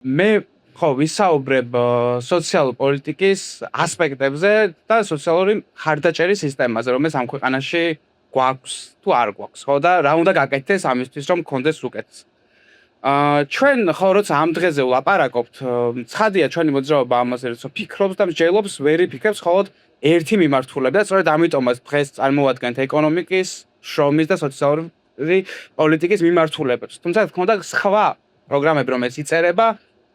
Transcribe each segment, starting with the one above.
მე ხო ვისაუბრებ სოციალური პოლიტიკის ასპექტებზე და სოციალური ხარდაჭერის სისტემაზე, რომელიც ამ ქვეყანაში გვაქვს თუ არ გვაქვს, ხო და რა უნდა გაკეთდეს ამისთვის, რომ გქონდეს უკეთეს. ჩვენ ხო როცა ამ დღეზე ვლაპარაკობთ, ცხადია ჩვენი მოძრაობა ამაზე როცა ფიქრობს და მსჯელობს, ვერ იფიქრებს მხოლოდ ერთი მიმართულება და სწორედ ამიტომაც დღეს წარმოადგენთ ეკონომიკის, შრომის და სოციალური პოლიტიკის მიმართულებებს. თუმცა თქმა უნდა სხვა პროგრამები რომელიც იწერება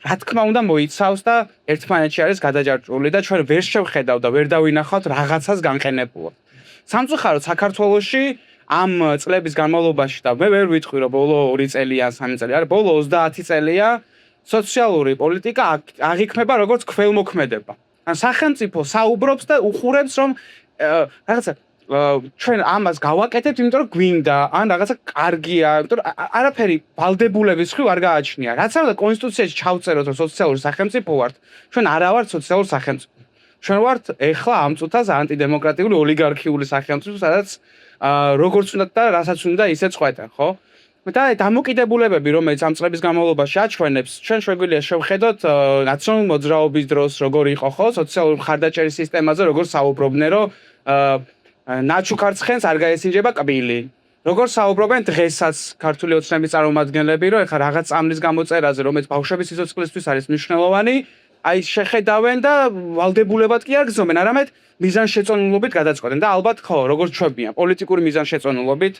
რა თქმა უნდა მოიცავს და ერთმანეთში არის გადაჯარჭული და ჩვენ ვერ შევხედავთ და ვერ დავინახავთ რაღაცას განყენებულად. სამწუხაროდ საქართველოში ამ წლების განმავლობაში და მე ვერ ვიტყვი რომ ბოლო 2 წელია, 3 წელი არის, ბოლო 30 წელია სოციალური პოლიტიკა აღიქმება როგორც ქველმოქმედება. ან სახელმწიფო საუბრობს და უხურებს რომ რაღაცა ჩვენ ამას გავაკეთებთ, იმიტომ რომ გვინდა, ან რაღაცა კარგია, იმიტომ რომ არაფერი ვალდებულების ხრივ არ გააჩნია. რაც არ უნდა კონსტიტუციაში ჩავწეროთ, რომ სოციალური სახელმწიფო ვართ, ჩვენ არა ვართ სოციალური სახელმწიფო. ჩვენ ვართ ეხლა ამ წუთას ანტიდემოკრატიული ოლიგარქიული სახელმწიფო, სადაც როგორც უნდა და რასაც უნდა ისე წყვეტენ, ხო? და დამოკიდებულებები, რომელიც ამ წლების განმავლობაში აჩვენებს, ჩვენ შეგვიძლია შევხედოთ ნაციონალური მოძრაობის დროს, როგორ იყო, ხო, სოციალური მხარდაჭერის სისტემაზე, როგორ საუბრობდნენ, რომ ნაჩუქარცხენს არ გაესინჯება კბილი. როგორ საუბრობენ დღესაც ქართული ოცნების წარმომადგენლები, რომ ეხლა რაღაც წამლის გამოწერაზე, რომელიც ბავშვების სიცოცხლისთვის არის მნიშვნელოვანი, აი შეხედავენ და ვალდებულებად კი არ გზნობენ, არამედ მიზანშეწონილობით გადაწყვეტენ და ალბათ ხო, როგორც ჩვენია, პოლიტიკური მიზანშეწონილობით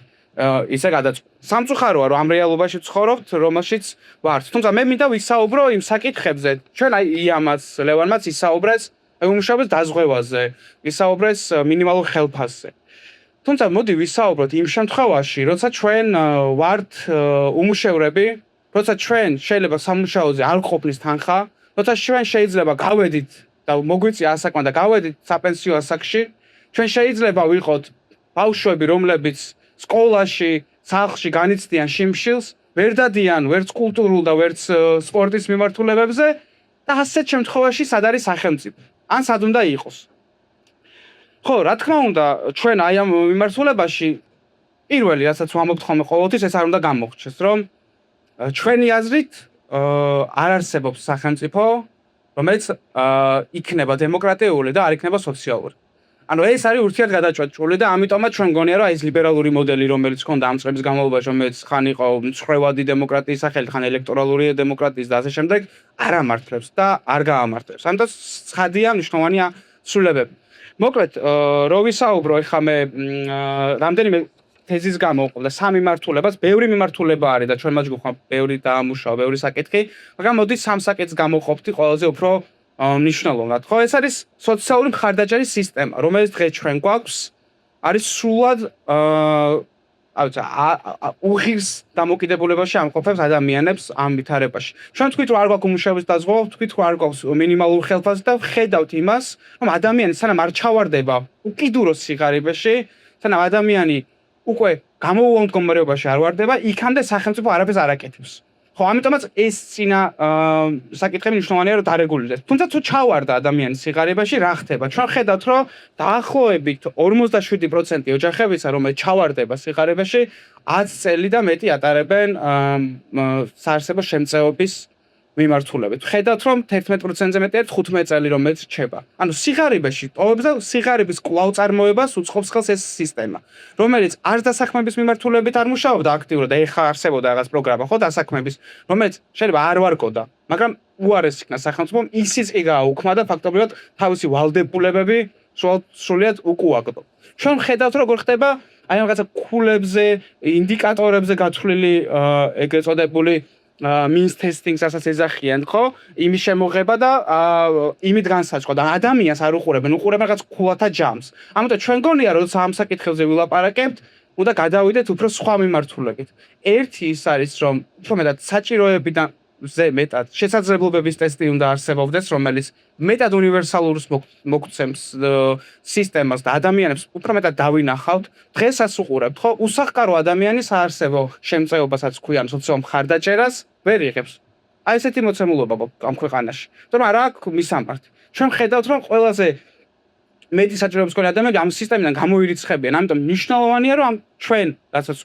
ისე გადაწყვეტენ. სამწუხაროა, რომ ამ რეალობაში ვცხოვრობთ, რომელშიც ვართ. თუმცა მე მინდა ვისაუბრო იმ საკითხებზე. ჩვენ აი იამაც, ლევანმაც ისაუბრეს უმუშავეს დაზღვევაზე, ისაუბრეს მინიმალურ ხელფასზე. თუმცა მოდი ვისაუბროთ იმ შემთხვევაში, როცა ჩვენ ვართ უმუშევრები, როცა ჩვენ შეიძლება სამუშაოზე არ ყოფნის თანხა, როცა ჩვენ შეიძლება გავედით და მოგვიწია ასაკმა და გავედით საპენსიო ასაკში, ჩვენ შეიძლება ვიყოთ ბავშვები, რომლებიც სკოლაში, სახლში განიცდიან შიმშილს, ვერ დადიან ვერც კულტურულ და ვერც სპორტის მიმართულებებზე და ასეთ შემთხვევაში სად არის სახელმწიფო? ან სად უნდა იყოს? ხო, რა თქმა უნდა, ჩვენ აი ამ მიმართულებაში პირველი რასაც ვამბობთ ხოლმე ყოველთვის ეს არ უნდა გამოგვჩნდეს, რომ ჩვენი აზრით არ არსებობს სახელმწიფო, რომელიც იქნება დემოკრატიული და არ იქნება სოციალური. ანუ ეს არის ურთიერთგადაჭრილი და ამიტომაც ჩვენ გონია რომ აი ეს ლიბერალური მოდელი რომელიც ჰქონდა ამ წლების განმავლობაში რომელიც ხან იყო მწვრევადი დემოკრატიის სახელით, ხან ელექტორალური დემოკრატიის და ასე შემდეგ არ ამართლებს და არ გაამართლებს. ამიტომ ცხადია მნიშვნელოვანია ცვლილებები. მოკლედ რო ვისაუბრო ეხლა მე რამდენიმე თეზის გამოვყოლ და სამი მიმართულებას, ბევრი მიმართულება არის და ჩვენ მათ გვხმა ბევრი დაამუშავა, ბევრი საკითხი, მაგრამ მოდი სამ საკითხს გამოვყოფდი ყველაზე უფრო მნიშვნელოვნად. ხო, ეს არის სოციალური მხარდაჭერის სისტემა, რომელიც დღეს ჩვენ გვაქვს, არის სრულად უღირს დამოკიდებულებაში ამყოფებს ადამიანებს ამ ვითარებაში. ჩვენ თქვით რომ არ გვაქვს უმუშევრობის დაზღვევა, თქვით რომ არ გვაქვს მინიმალური ხელფასი და ხედავთ იმას, რომ ადამიანი სანამ არ ჩავარდება უკიდუროს სიღარიბეში, სანამ ადამიანი უკვე გამოუვალ მდგომარეობაში არ ვარდება, იქამდე სახელმწიფო არაფერს არ აკეთებს. ხო, ამიტომაც ეს წინა საკითხები მნიშვნელოვანია რომ დარეგულირდეს. თუმცა თუ ჩავარდა ადამიანი სიღარიბეში, რა ხდება? ჩვენ ხედავთ რომ დაახლოებით 47% ოჯახებისა, რომელიც ჩავარდება სიღარიბეში, 10 წელი და მეტი ატარებენ საარსებო შემწეობის მიმართულებით. ხედავთ რომ 11%-ზე მეტია 15 წელი რომელიც რჩება. ანუ სიღარიბეში ტოვებს და სიღარიბის კვლავ წარმოებას უწყობს ხელს ეს სისტემა, რომელიც არც დასაქმების მიმართულებით არ მუშაობდა აქტიურად და ეხლა არსებობდა რაღაც პროგრამა, ხო, დასაქმების, რომელიც შეიძლება არ ვარკოდა, მაგრამ უარეს იქნა სახელმწიფომ ისიც კი გააუქმა და ფაქტობრივად თავისი ვალდებულებები სრულიად უკუაგდო. ჩვენ ხედავთ როგორ ხდება აი რაღაცა ქულებზე, ინდიკატორებზე გათვლილი ეგრეთ წოდებული means testing-ს ასაც ეძახიან, ხო? იმის შემოღება და იმით განსაწყო და ადამიანს არ უყურებენ რაღაც ქულათა ჯამს. ამიტომ ჩვენ გონია რომ ამ საკითხებზე ვილაპარაკებთ, უნდა გადავიდეთ უფრო სხვა მიმართულებით. ერთი ის არის რომ უფრო მეტად საჭიროებიდან მეტად შესაძლებლობების ტესტი უნდა არსებობდეს, რომელიც მეტად უნივერსალურს მოგცემს სისტემას და ადამიანებს უფრო მეტად დავინახავთ. დღესაც უყურებთ, ხო? უსახკარო ადამიანის აარსებო შემწეობასაც ქვიან სოციალურ მხარდაჭერას ვერ იღებს. აი ესეთი მოცემულობა ამ ქვეყანაში. თუმცა რა აქვს მისამართი? ჩვენ ხედავთ რომ ყველაზე მეტი საჭიროების მქონე ადამიანები ამ სისტემიდან გამოირიცხებიან. ამიტომ მნიშვნელოვანია რომ ამ ჩვენ რასაც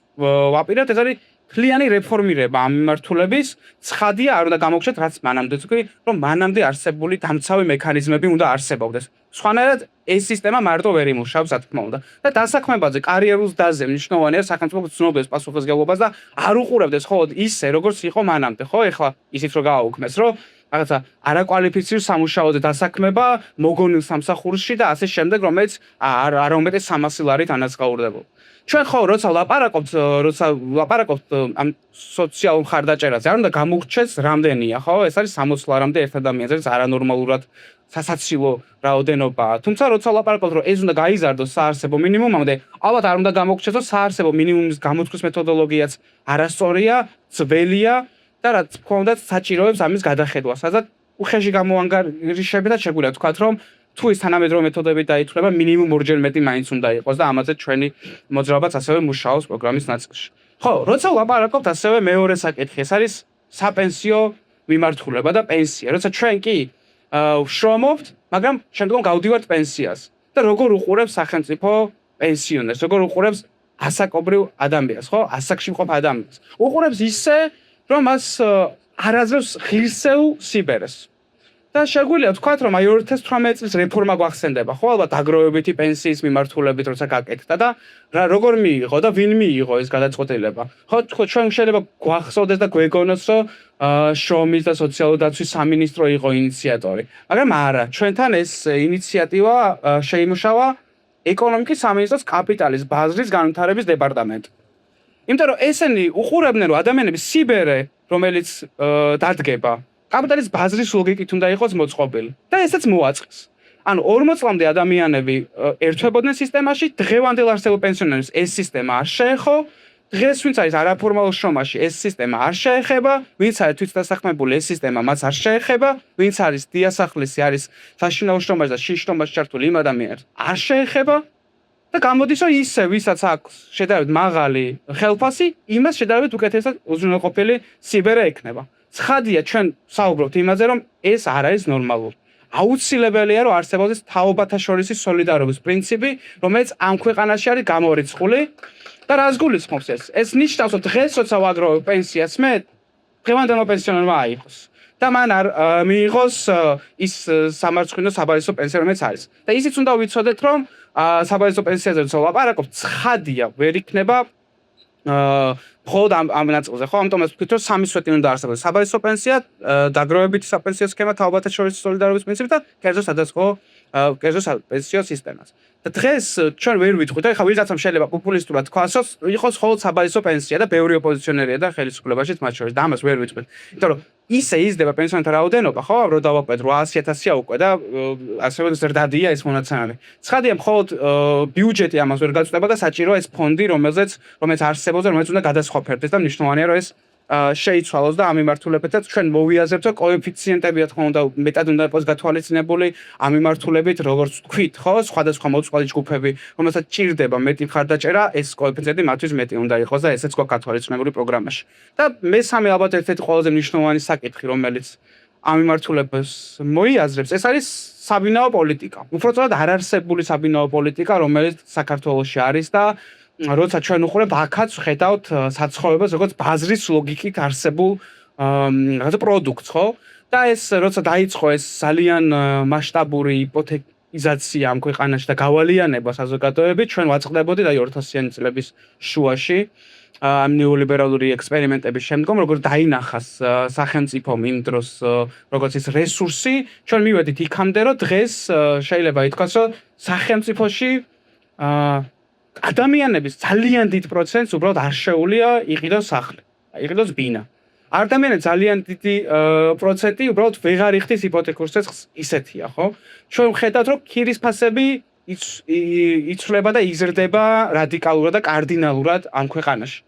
ვაპირებთ, ეს არის მთლიანი რეფორმირება ამ მიმართულების ცხადია არ უნდა გამოგჩეთ რაც მანამდეც ვქი რომ მანამდე არსებული დამცავი მექანიზმები უნდა არსებობდეს. სხვანაირად ეს სისტემა მარტო ვერ იმუშავებს რა თქმა უნდა და დასაქმებაზე კარიერულ დაზე მნიშვნელოვანია სახელმწიფო ცნობებს პასუხისმგებლობას და არ უყურებდეს ხოლმე ისე როგორც იყო მანამდე ხო ეხლა ისიც რომ გააუქმეს რომ რაღაცა არაკვალიფიცირ სამუშაოზე დასაქმება მოგონილ სამსახურში და ასე შემდეგ რომელიც არ უმეტეს 300 ლარით ანაზღაურდებოდა. ჩვენ ხო როცა ლაპარაკობთ ამ სოციალურ მხარდაჭერაზე არ უნდა გამოგრჩეს რამდენია ხო ეს არის 60 ლარამდე ერთ ადამიანზე ეს არანორმალურად სასაცილო რაოდენობაა თუმცა როცა ლაპარაკობთ რომ ეს უნდა გაიზარდოს საარსებო მინიმუმამდე ალბათ არ უნდა გამოგრჩეს რომ საარსებო მინიმუმის გამოთქმის მეთოდოლოგიაც არასწორია ძველია და რაც თქონდათ საჭიროებს ამის გადახედვა სადაც უხეში გამოანგარიშებიდან შეგვიძლია ვთქვათ რომ თუ ის თანამედროვე მეთოდები დაითვლება მინიმუმ ორჯერ მეტი მაინც უნდა იყოს და ამაზე ჩვენი მოძრაობაც ასევე მუშაობს პროგრამის ნაწილში. ხო, როცა ვაპარაკობთ ასევე მეორე საკითხი, ეს არის საპენსიო მიმართულება და პენსია. როცა ჩვენ კი ვშრომობთ, მაგრამ შემდგომ გავდივართ პენსიას და როგორ უყურებს სახელმწიფო პენსიონერს, როგორ უყურებს ასაკობრივ ადამიანს, ხო? ასაკში მყოფ ადამიანს. უყურებს ისე, რომ მას არაძლევს ღირსეულ სიბერეს. და შეგვიძლია ვთქვათ, რომ აი 2018 წლის რეფორმა გვახსენდება, ხო, ალბათ აგროვებითი პენსიის მიმართულებით როცა გაკეთდა და როგორ მიიღო და ვინ მიიღო ეს გადაწყვეტილება. ხო, ჩვენ შეიძლება გვახსოვდეს და გვეგონოს, რომ შრომის და სოციალური დაცვის სამინისტრო იყო ინიციატორი. მაგრამ არა, ჩვენთან ეს ინიციატივა შეიმუშავა ეკონომიკის სამინისტროს კაპიტალის ბაზრის განვითარების დეპარტამენტი. იმიტომ რომ ესენი უყურებდნენ, რომ ადამიანების სიბერე, რომელიც დადგება კაპიტალის ბაზრის ლოგიკით უნდა იყოს მოწყობილი და ესეც მოაწყეს. ანუ 40 წლამდე ადამიანები ერთვებოდნენ სისტემაში, დღევანდელ არსებულ პენსიონერებს ეს სისტემა არ შეეხო, დღეს ვინც არის არაფორმალურ შრომაში ეს სისტემა არ შეეხება, ვინც არის თვითდასაქმებული ეს სისტემა მას არ შეეხება, ვინც არის დიასახლისი არის საშინაო შრომაში და შიშრომაში ჩართული იმ ადამიანებს არ შეეხება და გამოდის რომ ისე ვისაც აქვს შედარებით მაღალი ხელფასი, იმას შედარებით უკეთესად უზრუნველყოფილი სიბერე ექნება. ცხადია ჩვენ საუბრობთ იმაზე რომ ეს არ არის ნორმალური. აუცილებელია რომ არსებობდეს თაობათა შორისი სოლიდარობის პრინციპი, რომელიც ამ ქვეყანაში არის გამორიცხული და რას გულისხმობს ეს? ეს ნიშნავს რომ დღეს როცა ვაგროვებ პენსიას მე დღევანდელმა პენსიონერმა აიღოს და მან არ მიიღოს ის სამარცხვინო საბარისო პენსია რომელიც არის. და ისიც უნდა ვიცოდეთ რომ საბარისო პენსიაზე როცა ვლაპარაკობ, ცხადია ვერ იქნება მხოლოდ ამ ნაწილზე, ხო? ამიტომ ვთქვით, რომ სამი სვეტი უნდა არსებობდეს. საბარისო პენსია, დაგროვებითი საპენსიო სქემა, თაობათა შორისი სოლიდარობის პრინციპი და კერძო სადაზღვო კერძო საპენსიო სისტემას. და დღეს ჩვენ ვერ ვიტყვით, ეხლა ვიღაცამ შეიძლება პოპულისტურად თქვას, რომ იყოს მხოლოდ საბარისო პენსია და ბევრი ოპოზიციონერია და ხელისუფლებაშიც მათ შორის და ამას ვერ ვიტყვით. იმიტომ რომ ისე იზრდება პენსიონერთა რაოდენობა, ხო? რო დავაკვეთ 800.000-ია უკვე და ასევე ზრდადია ეს მონაცემები. ცხადია, მხოლოდ ბიუჯეტი ამას ვერ გაწყვეტება და საჭიროა ეს ფონდი, რომელიც არსებობს და რომელიც უნდა გადასხვაფერდეს და მნიშვნელოვანია რომ ეს შეიცვალოს და ამ მიმართულებითაც ჩვენ მოვიაზრებთ, რომ კოეფიციენტები რა თქმა უნდა მეტად უნდა იყოს გათვალისწინებული ამ მიმართულებით, როგორც თქვით, ხო, სხვადასხვა მოწყვლადი ჯგუფები, რომელსაც ჭირდება მეტი მხარდაჭერა, ეს კოეფიციენტი მათთვის მეტი უნდა იყოს და ესეც გვაქვს გათვალისწინებული პროგრამაში. და მესამე ალბათ ერთ-ერთი ყველაზე მნიშვნელოვანი საკითხი, რომელიც ამ მიმართულებას მოიაზრებს, ეს არის საბინაო პოლიტიკა. უბრალოდ არარსებული საბინაო პოლიტიკა, რომელიც საქართველოში არის და როცა ჩვენ უყურებთ აქაც ხედავთ საცხოვრებას როგორც ბაზრის ლოგიკით არსებულ რაღაცა პროდუქტს, ხო? და ეს როცა დაიწყო ეს ძალიან მასშტაბური იპოთეკიზაცია ამ ქვეყანაში და გავალიანება საზოგადოებით, ჩვენ ვაწყდებოდით აი 2000-იანი წლების შუაში ამ ნეოლიბერალური ექსპერიმენტების შემდგომ, როგორც დაინახას სახელმწიფომ იმ დროს როგორც ის რესურსი, ჩვენ მივედით იქამდე, რომ დღეს შეიძლება ითქვას, რომ სახელმწიფოში ადამიანების ძალიან დიდ პროცენტს უბრალოდ არ შეუძლია იყიდოს სახლი, იყიდოს ბინა. ადამიანების ძალიან დიდი პროცენტი უბრალოდ ვეღარ იხდის იპოთეკურ წესს ისეთია, ხო? ჩვენ ვხედავთ, რომ ქირის ფასები იცვლება და იზრდება რადიკალურად და კარდინალურად ამ ქვეყანაში.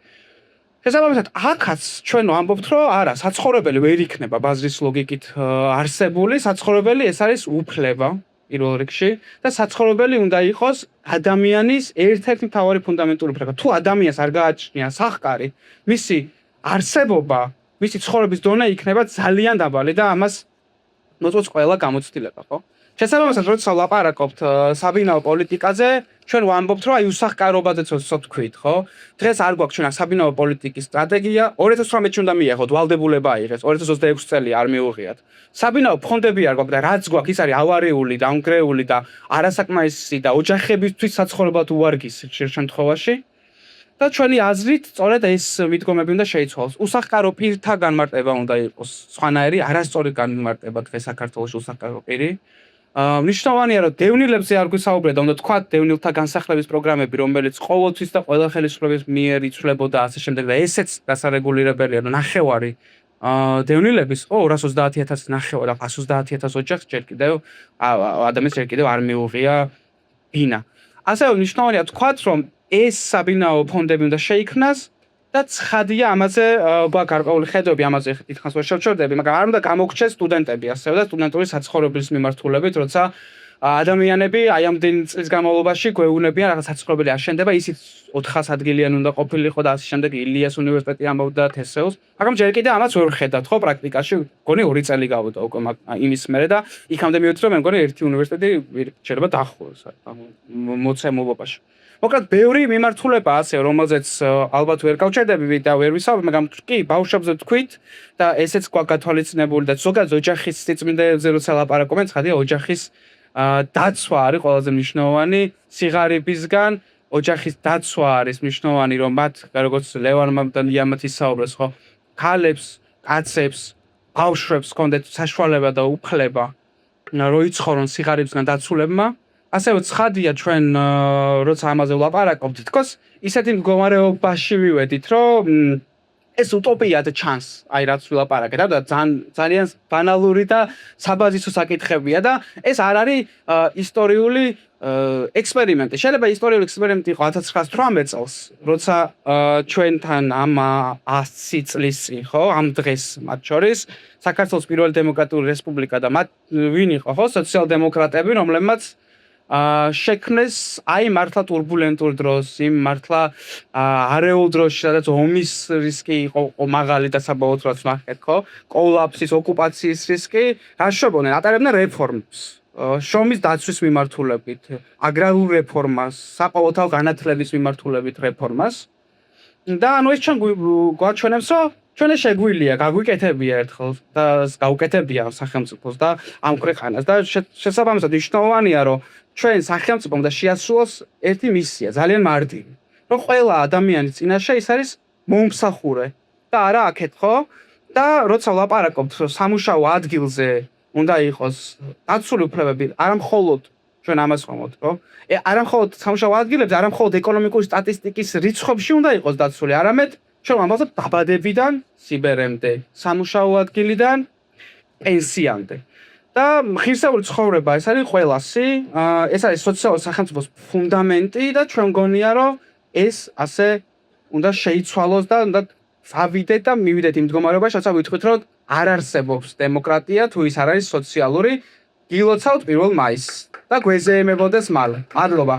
შესაბამისად, აქაც ჩვენ ვამბობთ, რომ არა, საცხოვრებელი ვერ იქნება ბაზრის ლოგიკით არსებული, საცხოვრებელი ეს არის უფლება. პირველ რიგში და საცხოვრებელი უნდა იყოს ადამიანის ერთ-ერთი მთავარი ფუნდამენტური უფლება. თუ ადამიანს არ გააჩნია სახკარი, მისი არსებობა, მისი ცხოვრების დონე იქნება ძალიან დაბალი და ამას მოწყვეტს ყველა გამოცდილება, ხო? შესაბამისად, როცა ვლაპარაკობთ საბინაო პოლიტიკაზე, ჩვენ ვამბობთ, რომ აი უსახკარობაზეც ვთქვით, ხო? დღეს არ გვაქვს ჩვენ საბინაო პოლიტიკის სტრატეგია, 2018-ში უნდა მიიღოთ, ვალდებულება აიღეს, 2026 წელი არ მიუღიათ. საბინაო ფონდები არ გვაქვს და რაც გვაქვს, ის არის ავარიული, დაუნგრეული და არასაკმარისი და ოჯახებისთვის საცხოვრებლად უვარგისი ხშირ შემთხვევაში. და ჩვენი აზრით, სწორედ ეს მიდგომები უნდა შეიცვალოს. უსახკარო პირთა განმარტება უნდა იყოს სხვანაირი, არასწორი განმარტება დღეს საქართველოში უსახკარო პირი. მნიშვნელოვანია, რომ დევნილებზე არ გვისაუბრეთ, უნდა თქვათ დევნილთა განსახლების პროგრამები, რომელიც ყოველთვის და ყველა ხელისუფლების მიერ იცვლებოდა ასე შემდეგ და ესეც დასარეგულირებელია, რომ ნახევარი დევნილების 230,000 ნახევარი 130,000 ოჯახს ჯერ კიდევ ადამიანს ჯერ კიდევ არ მიუღია ბინა. ასევე მნიშვნელოვანია თქვათ, რომ ეს საბინაო ფონდები უნდა შეიქმნას და ცხადია ამაზე გვაქვს გარკვეული ხედვები ამაზე დიდხანს ვერ შევჩერდები, მაგრამ არ უნდა გამოგრჩეს სტუდენტები ასევე და სტუდენტური საცხოვრებლის მიმართულებით, როცა ადამიანები აი ამდენი წლის განმავლობაში გვეუბნებიან რაღაც საცხოვრებელი აშენდება, ისიც 400 ადგილიანი უნდა ყოფილიყო და ასე შემდეგ ილიას უნივერსიტეტი ამბობდა თესეულს, მაგრამ ჯერ კიდევ ამას ვერ ვხედავთ ხო პრაქტიკაში, მგონი 2 წელი გავუდა უკვე იმის მერე და იქამდე მივეცი რომ მე მგონი ერთი უნივერსიტეტი შეიძლება დაახუროს მოცემულობაში. მოკლედ ბევრი მიმართულება ასე რომელზეც ალბათ ვერ გავჩერდები და ვერ ვისაუბრებ, მაგრამ კი ბავშვებზე თქვით და ესეც გვაქვს გათვალისწინებული და ზოგადად ოჯახის სიწმინდეებზე როცა ლაპარაკობენ, ცხადია ოჯახის დაცვა არის ყველაზე მნიშვნელოვანი სიღარიბისგან, ოჯახის დაცვა არის მნიშვნელოვანი, რომ მათ როგორც ლევანმა და იამათ ისაუბრეს, ხო, ქალებს, კაცებს, ბავშვებს ჰქონდეთ საშუალება და უფლება რომ იცხოვრონ სიღარიბისგან დაცულებმა. ასევე ცხადია ჩვენ როცა ამაზე ვლაპარაკობთ, თქოს ისეთი მდგომარეობაში ვივედით, რომ ეს უტოპიად ჩანს, აი რაც ვილაპარაკეთ, და ძალიან ბანალური და საბაზისო საკითხებია და ეს არ არის ისტორიული ექსპერიმენტი. შეიძლება ისტორიული ექსპერიმენტი იყო 1918 წელს, როცა ჩვენთან ამ 100 წლის წინ, ხო, ამ დღეს მათ შორის საქართველოს პირველი დემოკრატიული რესპუბლიკა და მათ ვინ იყო, ხო, სოციალ-დემოკრატები, რომლებმაც შექმნეს აი მართლა турბულენტურ დროს, იმ მართლა არეულ დროში, სადაც ომის რისკი იყო მაღალი და საბოლოოდ რაც ნახეთ, ხო? კოლაფსის, ოკუპაციის რისკი, რაშობოდნენ, ატარებდნენ რეფორმებს. შრომის დაცვის მიმართულებით, აგრარულ რეფორმას, საყოველთაო განათლების მიმართულებით რეფორმას. და ანუ ეს ჩვენ გვაჩვენებს, რომ ჩვენ შეგვიძლია გაგვიკეთებია ერთხელ და გაუკეთებია სახელმწიფოს და ამ ქვეყანას და შესაბამისად მნიშვნელოვანია, რომ ჩვენ სახელმწიფომ და შეასრულოს ერთი მისია, ძალიან მარტივი, რომ ყველა ადამიანის წინაშე ის არის მომსახურე და არა აქეთ, ხო? და როცა ვლაპარაკობთ სამუშაო ადგილზე უნდა იყოს დაცული უფლებები, არა მხოლოდ ჩვენ ამას ვამბობთ, რომ არა მხოლოდ სამუშაო ადგილებზე, არა მხოლოდ ეკონომიკური სტატისტიკის რიცხვებში უნდა იყოს დაცული, არამედ ჩვენ ვამბობთ დაბადებიდან სიბერემდე, სამუშაო ადგილიდან პენსიამდე. და ღირსეული ცხოვრება ეს არის ყველასი, ეს არის სოციალური სახელმწიფოს ფუნდამენტი და ჩვენ მგონია, რომ ეს ასე უნდა შეიცვალოს და უნდა ვავიდეთ და მივიდეთ იმ მდგომარეობაში, როცა ვიტყვით, რომ არ არსებობს დემოკრატია, თუ ის არ არის სოციალური, გილოცავთ 1 მაისს და გვეზეემებოდეს მალე. მადლობა.